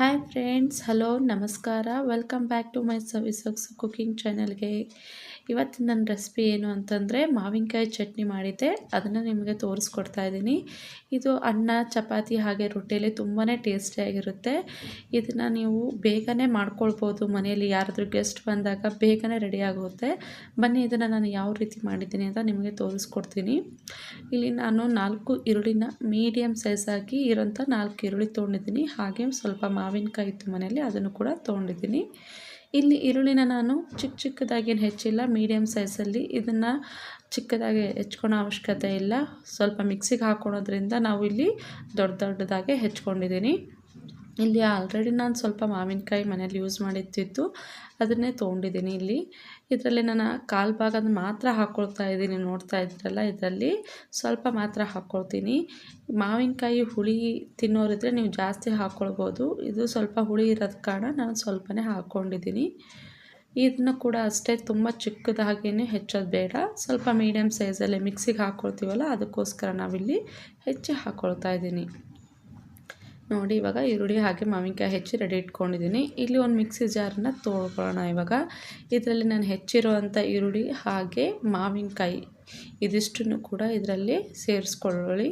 Hi friends, hello, ನಮಸ್ಕಾರ. Welcome back to my ಸವಿಸಕ್ಸ್ cooking ಚಾನಲ್ಗೆ. ಇವತ್ತು ನನ್ನ ರೆಸಿಪಿ ಏನು ಅಂತಂದರೆ ಮಾವಿನಕಾಯಿ ಚಟ್ನಿ ಮಾಡಿದ್ದೆ, ಅದನ್ನು ನಿಮಗೆ ತೋರಿಸ್ಕೊಡ್ತಾ ಇದ್ದೀನಿ. ಇದು ಅನ್ನ, ಚಪಾತಿ ಹಾಗೆ ರೊಟ್ಟಿಯಲ್ಲಿ ತುಂಬಾ ಟೇಸ್ಟಿಯಾಗಿರುತ್ತೆ. ಇದನ್ನು ನೀವು ಬೇಗನೆ ಮಾಡ್ಕೊಳ್ಬೋದು. ಮನೆಯಲ್ಲಿ ಯಾರಾದರೂ ಗೆಸ್ಟ್ ಬಂದಾಗ ಬೇಗನೆ ರೆಡಿ ಆಗುತ್ತೆ. ಬನ್ನಿ, ಇದನ್ನು ನಾನು ಯಾವ ರೀತಿ ಮಾಡಿದ್ದೀನಿ ಅಂತ ನಿಮಗೆ ತೋರಿಸ್ಕೊಡ್ತೀನಿ. ಇಲ್ಲಿ ನಾನು 4 ಈರುಳ್ಳಿನ ಮೀಡಿಯಮ್ ಸೈಜ್ ಆಗಿ ಇರೋಂಥ 4 ಈರುಳ್ಳಿ ತೊಗೊಂಡಿದ್ದೀನಿ. ಹಾಗೆ ಸ್ವಲ್ಪ ಮಾವಿನಕಾಯಿ ಇತ್ತು ಮನೆಯಲ್ಲಿ, ಅದನ್ನು ಕೂಡ ತೊಗೊಂಡಿದ್ದೀನಿ. ಇಲ್ಲಿ ಈರುಳ್ಳಿನ ನಾನು ಚಿಕ್ಕದಾಗೇನು ಹೆಚ್ಚಿಲ್ಲ, ಮೀಡಿಯಮ್ ಸೈಜಲ್ಲಿ. ಇದನ್ನು ಚಿಕ್ಕದಾಗಿ ಹೆಚ್ಕೊಳೋ ಅವಶ್ಯಕತೆ ಇಲ್ಲ. ಸ್ವಲ್ಪ ಮಿಕ್ಸಿಗೆ ಹಾಕ್ಕೊಳೋದ್ರಿಂದ ನಾವು ಇಲ್ಲಿ ದೊಡ್ಡದಾಗೆ ಹೆಚ್ಕೊಂಡಿದ್ದೀನಿ. ಇಲ್ಲಿ ಆಲ್ರೆಡಿ ನಾನು ಸ್ವಲ್ಪ ಮಾವಿನಕಾಯಿ ಮನೇಲಿ ಯೂಸ್ ಮಾಡಿದ್ದಿತ್ತು, ಅದನ್ನೇ ತೊಗೊಂಡಿದ್ದೀನಿ. ಇದರಲ್ಲಿ ನಾನು ಕಾಲು ಭಾಗದ ಮಾತ್ರ ಹಾಕ್ಕೊಳ್ತಾ ಇದ್ದೀನಿ. ನೋಡ್ತಾ ಇದ್ದೀರಲ್ಲ, ಇದರಲ್ಲಿ ಸ್ವಲ್ಪ ಮಾತ್ರ ಹಾಕ್ಕೊಳ್ತೀನಿ. ಮಾವಿನಕಾಯಿ ಹುಳಿ ತಿನ್ನೋರಿದ್ರೆ ನೀವು ಜಾಸ್ತಿ ಹಾಕ್ಕೊಳ್ಬೋದು. ಇದು ಸ್ವಲ್ಪ ಹುಳಿ ಇರೋದ ಕಾರಣ ನಾನು ಸ್ವಲ್ಪನೇ ಹಾಕ್ಕೊಂಡಿದ್ದೀನಿ. ಇದನ್ನು ಕೂಡ ಅಷ್ಟೇ ತುಂಬ ಚಿಕ್ಕದಾಗೇ ಹೆಚ್ಚೋದು ಬೇಡ. ಸ್ವಲ್ಪ ಮೀಡಿಯಮ್ ಸೈಜಲ್ಲೇ ಮಿಕ್ಸಿಗೆ ಹಾಕ್ಕೊಳ್ತೀವಲ್ಲ, ಅದಕ್ಕೋಸ್ಕರ ನಾವಿಲ್ಲಿ ಹೆಚ್ಚಿ ಹಾಕ್ಕೊಳ್ತಾ ಇದ್ದೀನಿ. ನೋಡಿ, ಇವಾಗ ಈರುಳ್ಳಿ ಹಾಗೆ ಮಾವಿನಕಾಯಿ ಹೆಚ್ಚಿ ರೆಡಿ ಇಟ್ಕೊಂಡಿದ್ದೀನಿ. ಇಲ್ಲಿ ಒಂದು ಮಿಕ್ಸಿ ಜಾರನ್ನ ತೊಳ್ಕೊಳ್ಳೋಣ. ಇವಾಗ ಇದರಲ್ಲಿ ನಾನು ಹೆಚ್ಚಿರುವಂಥ ಈರುಳ್ಳಿ ಹಾಗೆ ಮಾವಿನಕಾಯಿ ಇದಿಷ್ಟನ್ನು ಕೂಡ ಇದರಲ್ಲಿ ಸೇರಿಸ್ಕೊಳ್ಳಿ.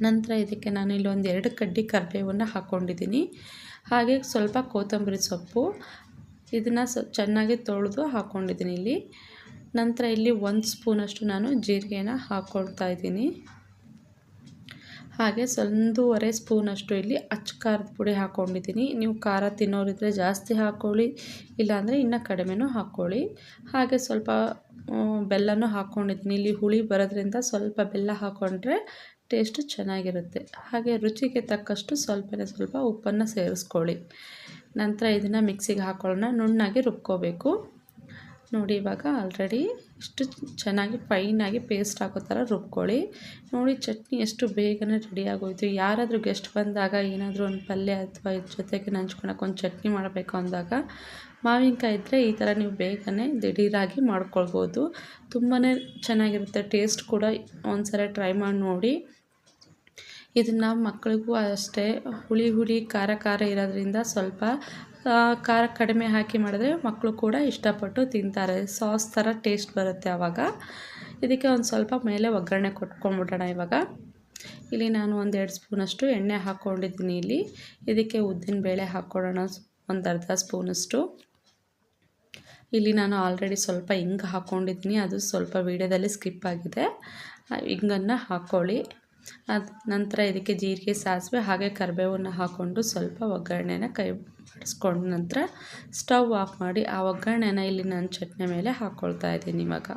ನಂತರ ಇದಕ್ಕೆ ನಾನು ಇಲ್ಲಿ ಒಂದು 2 ಕಡ್ಡಿ ಕರಿಬೇವನ್ನು ಹಾಕ್ಕೊಂಡಿದ್ದೀನಿ. ಹಾಗೆ ಸ್ವಲ್ಪ ಕೊತ್ತಂಬರಿ ಸೊಪ್ಪು, ಇದನ್ನು ಚೆನ್ನಾಗಿ ತೊಳೆದು ಹಾಕ್ಕೊಂಡಿದ್ದೀನಿ ಇಲ್ಲಿ. ನಂತರ ಇಲ್ಲಿ 1 ಸ್ಪೂನಷ್ಟು ನಾನು ಜೀರಿಗೆನ ಹಾಕ್ಕೊಳ್ತಾ ಇದ್ದೀನಿ. ಹಾಗೆ 1.5 ಸ್ಪೂನಷ್ಟು ಇಲ್ಲಿ ಅಚ್ಚ ಖಾರದ ಪುಡಿ ಹಾಕ್ಕೊಂಡಿದ್ದೀನಿ. ನೀವು ಖಾರ ತಿನ್ನೋರಿದ್ರೆ ಜಾಸ್ತಿ ಹಾಕ್ಕೊಳ್ಳಿ, ಇಲ್ಲಾಂದರೆ ಇನ್ನೂ ಕಡಿಮೆನೂ ಹಾಕ್ಕೊಳ್ಳಿ. ಹಾಗೆ ಸ್ವಲ್ಪ ಬೆಲ್ಲನೂ ಹಾಕ್ಕೊಂಡಿದ್ದೀನಿ. ಇಲ್ಲಿ ಹುಳಿ ಬರೋದ್ರಿಂದ ಸ್ವಲ್ಪ ಬೆಲ್ಲ ಹಾಕ್ಕೊಂಡ್ರೆ ಟೇಸ್ಟು ಚೆನ್ನಾಗಿರುತ್ತೆ. ಹಾಗೆ ರುಚಿಗೆ ತಕ್ಕಷ್ಟು ಸ್ವಲ್ಪ ಉಪ್ಪನ್ನು ಸೇರಿಸ್ಕೊಳ್ಳಿ. ನಂತರ ಇದನ್ನು ಮಿಕ್ಸಿಗೆ ಹಾಕ್ಕೊಳ್ಳೋಣ. ನುಣ್ಣಾಗಿ ರುಬ್ಕೋಬೇಕು. ನೋಡಿ, ಇವಾಗ ಆಲ್ರೆಡಿ ಇಷ್ಟು ಚೆನ್ನಾಗಿ ಫೈನಾಗಿ ಪೇಸ್ಟ್ ಆಗೋ ಥರ ರುಬ್ಕೊಳ್ಳಿ. ನೋಡಿ, ಚಟ್ನಿ ಎಷ್ಟು ಬೇಗನೆ ರೆಡಿ ಆಗೋಯ್ತು. ಯಾರಾದರೂ ಗೆಸ್ಟ್ ಬಂದಾಗ ಏನಾದರೂ ಒಂದು ಪಲ್ಯ ಅಥವಾ ಇದ್ರ ಜೊತೆಗೆ ನಂಚ್ಕೊಳಕ್ಕೆ ಒಂದು ಚಟ್ನಿ ಮಾಡಬೇಕು ಅಂದಾಗ ಮಾವಿನಕಾಯಿ ಇದ್ದರೆ ಈ ಥರ ನೀವು ಬೇಗನೆ ದಿಢೀರಾಗಿ ಮಾಡ್ಕೊಳ್ಬೋದು. ತುಂಬಾ ಚೆನ್ನಾಗಿರುತ್ತೆ. ಟೇಸ್ಟ್ ಕೂಡ ಒಂದ್ಸಲ ಟ್ರೈ ಮಾಡಿ ನೋಡಿ. ಇದನ್ನು ಮಕ್ಕಳಿಗೂ ಅಷ್ಟೇ ಹುಳಿ ಖಾರ ಇರೋದ್ರಿಂದ ಸ್ವಲ್ಪ ಖಾರ ಕಡಿಮೆ ಹಾಕಿ ಮಾಡಿದ್ರೆ ಮಕ್ಕಳು ಕೂಡ ಇಷ್ಟಪಟ್ಟು ತಿಂತಾರೆ. ಸಾಸ್ ಥರ ಟೇಸ್ಟ್ ಬರುತ್ತೆ ಆವಾಗ. ಇದಕ್ಕೆ ಒಂದು ಸ್ವಲ್ಪ ಮೇಲೆ ಒಗ್ಗರಣೆ ಕೊಟ್ಕೊಂಡ್ಬಿಡೋಣ. ಇವಾಗ ಇಲ್ಲಿ ನಾನು 1-2 ಸ್ಪೂನಷ್ಟು ಎಣ್ಣೆ ಹಾಕ್ಕೊಂಡಿದ್ದೀನಿ. ಇದಕ್ಕೆ ಉದ್ದಿನಬೇಳೆ ಹಾಕ್ಕೊಳ್ಳೋಣ, ಒಂದು ಅರ್ಧ ಸ್ಪೂನಷ್ಟು. ಇಲ್ಲಿ ನಾನು ಆಲ್ರೆಡಿ ಸ್ವಲ್ಪ ಹಿಂಗೆ ಹಾಕ್ಕೊಂಡಿದ್ದೀನಿ, ಅದು ಸ್ವಲ್ಪ ವೀಡಿಯೋದಲ್ಲಿ ಸ್ಕಿಪ್ ಆಗಿದೆ. ಹಿಂಗನ್ನು ಹಾಕ್ಕೊಳ್ಳಿ. ನಂತರ ಇದಕ್ಕೆ ಜೀರಿಗೆ, ಸಾಸಿವೆ ಹಾಗೆ ಕರಿಬೇವನ್ನು ಹಾಕ್ಕೊಂಡು ಸ್ವಲ್ಪ ಒಗ್ಗರಣೆನ ಕೈ ಮಾಡಿಸ್ಕೊಂಡು ನಂತರ ಸ್ಟವ್ ಆಫ್ ಮಾಡಿ ಆ ಒಗ್ಗರಣೆನ ಇಲ್ಲಿ ನಾನು ಚಟ್ನಿ ಮೇಲೆ ಹಾಕ್ಕೊಳ್ತಾ ಇದ್ದೀನಿ. ಇವಾಗ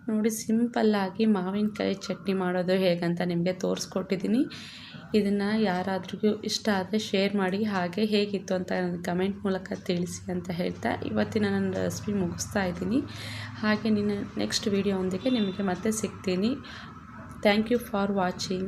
ನೋಡಿ, ಸಿಂಪಲ್ಲಾಗಿ ಮಾವಿನಕಾಯಿ ಚಟ್ನಿ ಮಾಡೋದು ಹೇಗಂತ ನಿಮಗೆ ತೋರಿಸ್ಕೊಟ್ಟಿದ್ದೀನಿ. ಇದನ್ನು ಯಾರಾದ್ರಿಗೂ ಇಷ್ಟ ಆದರೆ ಶೇರ್ ಮಾಡಿ, ಹಾಗೆ ಹೇಗಿತ್ತು ಅಂತ ನನ್ನ ಕಮೆಂಟ್ ಮೂಲಕ ತಿಳಿಸಿ ಅಂತ ಹೇಳ್ತಾ ಇವತ್ತಿನ ನನ್ನ ರೆಸಿಪಿ ಮುಗಿಸ್ತಾ ಇದ್ದೀನಿ. ಹಾಗೆ ನೆಕ್ಸ್ಟ್ ವೀಡಿಯೋ ಒಂದಿಗೆ ನಿಮಗೆ ಮತ್ತೆ ಸಿಗ್ತೀನಿ. Thank you for watching.